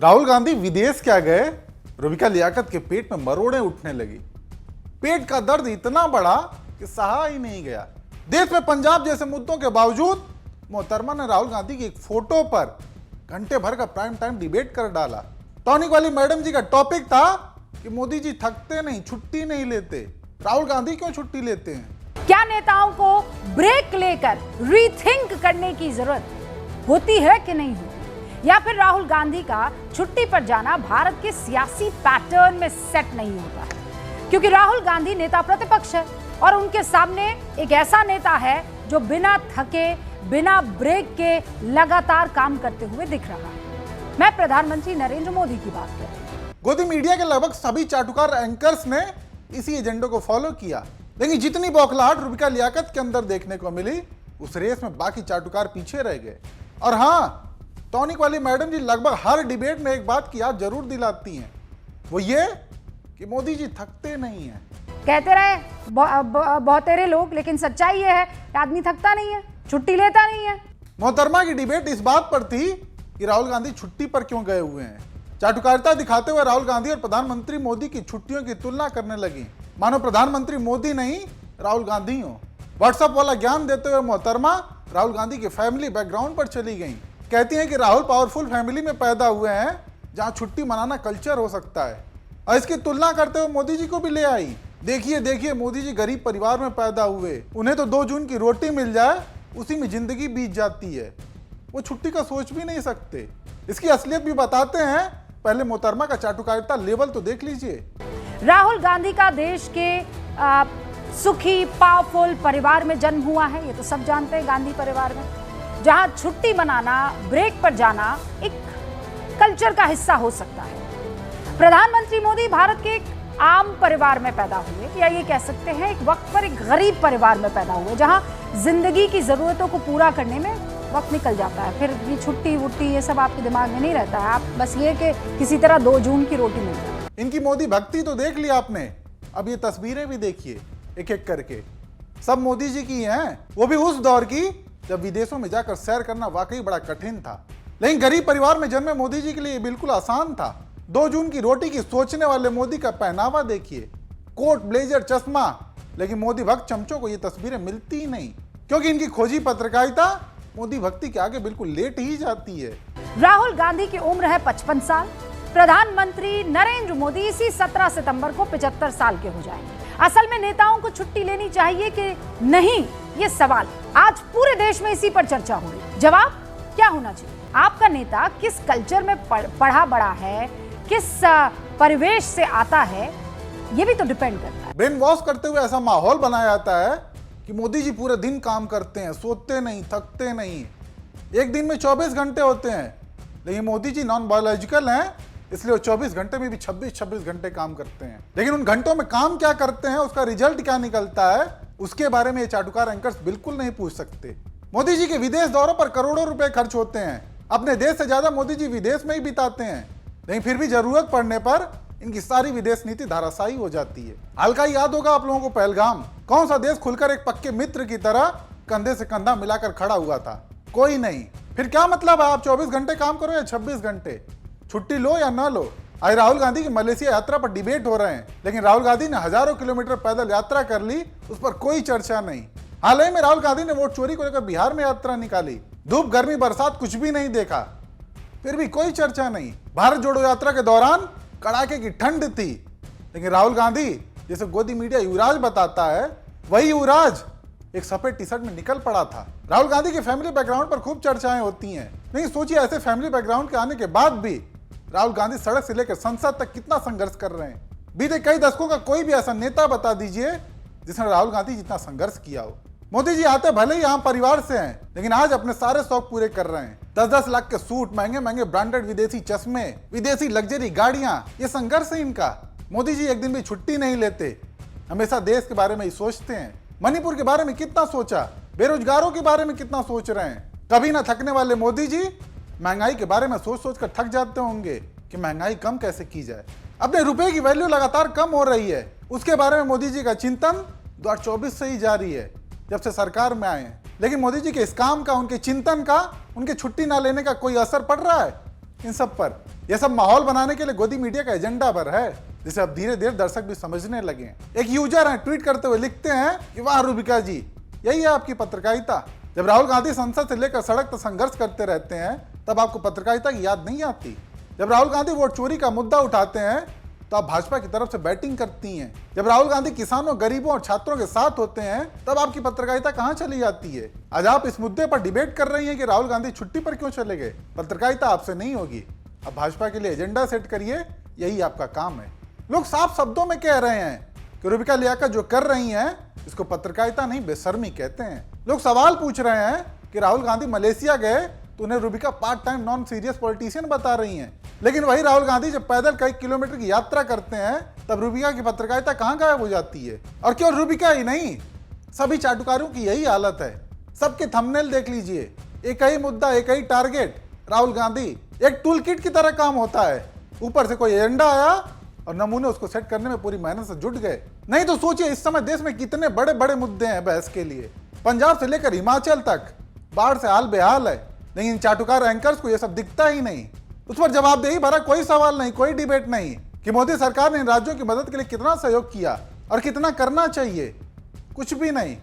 राहुल गांधी विदेश क्या गए, रुबिका लियाकत के पेट में मरोड़े उठने लगी। पेट का दर्द इतना बढ़ा कि सहा ही नहीं गया। देश में पंजाब जैसे मुद्दों के बावजूद मोहतरमा ने राहुल गांधी की एक फोटो पर घंटे भर का प्राइम टाइम डिबेट कर डाला। टॉनिक वाली मैडम जी का टॉपिक था कि मोदी जी थकते नहीं, छुट्टी नहीं लेते। राहुल गांधी क्यों छुट्टी लेते हैं? क्या नेताओं को ब्रेक लेकर रीथिंक करने की जरूरत होती है कि नहीं होती, या फिर राहुल गांधी का छुट्टी पर जाना भारत के सियासी पैटर्न में सेट नहीं होता है? क्योंकि राहुल गांधी नेता प्रतिपक्ष है और उनके सामने एक ऐसा नेता है जो बिना थके, बिना ब्रेक के लगातार काम करते हुए दिख रहा है। मैं प्रधानमंत्री नरेंद्र मोदी की बात कर रही हूं। गोदी मीडिया के लगभग सभी चाटुकार एंकर्स ने इसी एजेंडे को फॉलो किया, लेकिन जितनी बौखलाहट रुबिका लियाकत के अंदर देखने को मिली, उस रेस में बाकी चाटुकार पीछे रह गए। और हाँ, टॉनिक वाली मैडम जी लगभग हर डिबेट में एक बात की याद जरूर दिलाती हैं, वो ये कि मोदी जी थकते नहीं हैं। कहते रहे बहुतेरे लोग, लेकिन सच्चाई ये है कि आदमी थकता नहीं है, छुट्टी लेता नहीं है। मोहतरमा की डिबेट इस बात पर थी कि राहुल गांधी छुट्टी पर क्यों गए हुए हैं। चाटुकारिता दिखाते हुए राहुल गांधी और प्रधानमंत्री मोदी की छुट्टियों की तुलना करने लगी, मानो प्रधानमंत्री मोदी नहीं राहुल गांधी हो। व्हाट्सएप वाला ज्ञान देते हुए मोहतरमा राहुल गांधी के फैमिली बैकग्राउंड पर चली गई। कहती हैं कि राहुल पावरफुल फैमिली में पैदा हुए हैं जहां छुट्टी मनाना कल्चर हो सकता है, और इसकी तुलना करते हुए मोदी जी को भी ले आई। देखिए मोदी जी गरीब परिवार में पैदा हुए, उन्हें तो 2 जून की रोटी मिल जाए उसी में जिंदगी बीत जाती है, वो छुट्टी का सोच भी नहीं सकते। इसकी असलियत भी बताते हैं, पहले मोहतरमा का चाटुकारिता लेवल तो देख लीजिए। राहुल गांधी का देश के सुखी पावरफुल परिवार में जन्म हुआ है, ये तो सब जानते हैं। गांधी परिवार में जहां छुट्टी मनाना, ब्रेक पर जाना एक कल्चर का हिस्सा हो सकता है। प्रधानमंत्री मोदी भारत के एक आम परिवार में पैदा हुए, या ये कह सकते हैं एक वक्त पर एक गरीब परिवार में पैदा हुए, जहां जिंदगी की जरूरतों को पूरा करने में वक्त निकल जाता है। फिर ये छुट्टी वुट्टी ये सब आपके दिमाग में नहीं रहता है, आप बस ये कि किसी तरह 2 जून की रोटी मिल जाए। इनकी मोदी भक्ति तो देख ली आपने, अब ये तस्वीरें भी देखिए एक एक करके, सब मोदी जी की हैं, वो भी उस दौर की जब विदेशों में जाकर सैर करना वाकई बड़ा कठिन था। लेकिन गरीब परिवार में जन्मे मोदी जी के लिए बिल्कुल आसान था। 2 जून की रोटी की सोचने वाले मोदी का पहनावा देखिए, कोट, ब्लेजर, चश्मा। लेकिन मोदी भक्त चमचों को ये तस्वीरें मिलती ही नहीं, क्योंकि इनकी खोजी पत्रकारिता मोदी भक्ति के आगे बिल्कुल लेट ही जाती है। राहुल गांधी की उम्र है 55 साल। प्रधानमंत्री नरेंद्र मोदी इसी 17 सितंबर को 75 साल के हो जाएंगे। असल में नेताओं को छुट्टी लेनी चाहिए कि नहीं, ये सवाल आज पूरे देश में इसी पर चर्चा हो रही। जवाब क्या होना चाहिए? आपका नेता किस कल्चर में पढ़ा बड़ा है, किस परिवेश से आता है, ये भी तो डिपेंड करता है। ब्रेन वॉश करते हुए ऐसा माहौल बनाया जाता है कि मोदी जी पूरे दिन काम करते हैं, सोते नहीं, थकते नहीं। एक दिन में 24 घंटे होते हैं, लेकिन मोदी जी नॉन बायोलॉजिकल हैं, इसलिए वो 24 घंटे में भी 26 घंटे काम करते हैं। लेकिन उन घंटों में काम क्या करते हैं, उसका रिजल्ट क्या निकलता है, उसके बारे में ये चाटुकार एंकर्स बिल्कुल नहीं पूछ सकते। मोदी जी के विदेश दौरों पर करोड़ों रुपए खर्च होते हैं, अपने देश से ज्यादा मोदी जी विदेश में ही बिताते हैं, लेकिन फिर भी जरूरत पड़ने पर इनकी सारी विदेश नीति धाराशायी हो जाती है। हल्का याद होगा आप लोगों को पहलगाम, कौन सा देश खुलकर एक पक्के मित्र की तरह कंधे से कंधा मिलाकर खड़ा हुआ था? कोई नहीं। फिर क्या मतलब है आप 24 घंटे काम करो या 26 घंटे, छुट्टी लो या ना लो? आज राहुल गांधी की मलेशिया यात्रा पर डिबेट हो रहे हैं, लेकिन राहुल गांधी ने हजारों किलोमीटर पैदल यात्रा कर ली, उस पर कोई चर्चा नहीं। हाल ही में राहुल गांधी ने वोट चोरी को लेकर बिहार में यात्रा निकाली, धूप, गर्मी, बरसात कुछ भी नहीं देखा, फिर भी कोई चर्चा नहीं। भारत जोड़ो यात्रा के दौरान कड़ाके की ठंड थी, लेकिन राहुल गांधी जैसे गोदी मीडिया युवराज बताता है, वही युवराज एक सफेद टी शर्ट में निकल पड़ा था। राहुल गांधी के फैमिली बैकग्राउंड पर खूब चर्चाएं होती हैं, लेकिन सोचिए ऐसे फैमिली बैकग्राउंड के आने के बाद भी राहुल गांधी सड़क से लेकर संसद तक कितना संघर्ष कर रहे हैं। बीते कई दशकों का कोई भी ऐसा नेता बता दीजिए जिसने राहुल गांधी जितना संघर्ष किया हो। मोदी जी आते भले ही आम परिवार से हैं, लेकिन आज अपने सारे शौक पूरे कर रहे हैं। 10-10 लाख के सूट, महंगे महंगे ब्रांडेड विदेशी चश्मे, विदेशी लग्जरी गाड़ियां, ये संघर्ष है इनका। मोदी जी एक दिन भी छुट्टी नहीं लेते, हमेशा देश के बारे में ही सोचते हैं। मणिपुर के बारे में कितना सोचा, बेरोजगारों के बारे में कितना सोच रहे हैं। कभी ना थकने वाले मोदी जी महंगाई के बारे में सोच सोच कर थक जाते होंगे कि महंगाई कम कैसे की जाए। अपने रुपए की वैल्यू लगातार कम हो रही है, उसके बारे में मोदी जी का चिंतन 2024 से ही जारी है, जब से सरकार में आए हैं। लेकिन मोदी जी के इस काम का, उनके चिंतन का, उनके छुट्टी ना लेने का कोई असर पड़ रहा है इन सब पर? यह सब माहौल बनाने के लिए गोदी मीडिया का एजेंडा पर है, जिसे अब धीरे धीरे दर्शक भी समझने लगे हैं। एक यूजर हैं, ट्वीट करते हुए लिखते हैं कि वाह रूबिका जी, यही है आपकी पत्रकारिता। जब राहुल गांधी संसद से लेकर सड़क तक संघर्ष करते रहते हैं तब आपको पत्रकारिता की याद नहीं आती। जब राहुल गांधी वोट चोरी का मुद्दा उठाते हैं तो आप भाजपा की तरफ से बैटिंग करती हैं। जब राहुल गांधी किसानों, गरीबों और छात्रों के साथ होते हैं तब आपकी पत्रकारिता कहां चली जाती है। आज आप इस मुद्दे पर डिबेट कर रही हैं कि राहुल गांधी छुट्टी पर क्यों चले गए। पत्रकारिता आपसे नहीं होगी। अब भाजपा के लिए एजेंडा सेट करिए, यही आपका काम है। लोग साफ शब्दों में कह रहे हैं कि रूबिका लियाकत जो कर रही हैं इसको पत्रकारिता नहीं बेशर्मी कहते हैं। लोग सवाल पूछ रहे हैं कि राहुल गांधी मलेशिया गए तो उन्हें Rubika part time non serious politician बता रही हैं, लेकिन वही राहुल गांधी जब पैदल कई किलोमीटर की यात्रा करते हैं तब रूबिका की पत्रकारिता कहां गायब हो जाती है। और क्यों रूबिका ही नहीं, सभी चाटुकारों की यही हालत है। सबके थंबनेल देख लीजिए, एक ही मुद्दा, एक ही टारगेट, राहुल गांधी। एक टूल किट की तरह काम होता है। ऊपर से कोई एजेंडा आया और नमूने उसको सेट करने में पूरी मेहनत से जुट गए। नहीं तो सोचिए इस समय देश में कितने बड़े बड़े मुद्दे हैं बहस के लिए। पंजाब से लेकर हिमाचल तक बाढ़ से हाल बेहाल है, लेकिन इन चाटुकार एंकर्स को यह सब दिखता ही नहीं। उस पर जवाबदेही भरा कोई सवाल नहीं, कोई डिबेट नहीं कि मोदी सरकार ने इन राज्यों की मदद के लिए कितना सहयोग किया और कितना करना चाहिए। कुछ भी नहीं।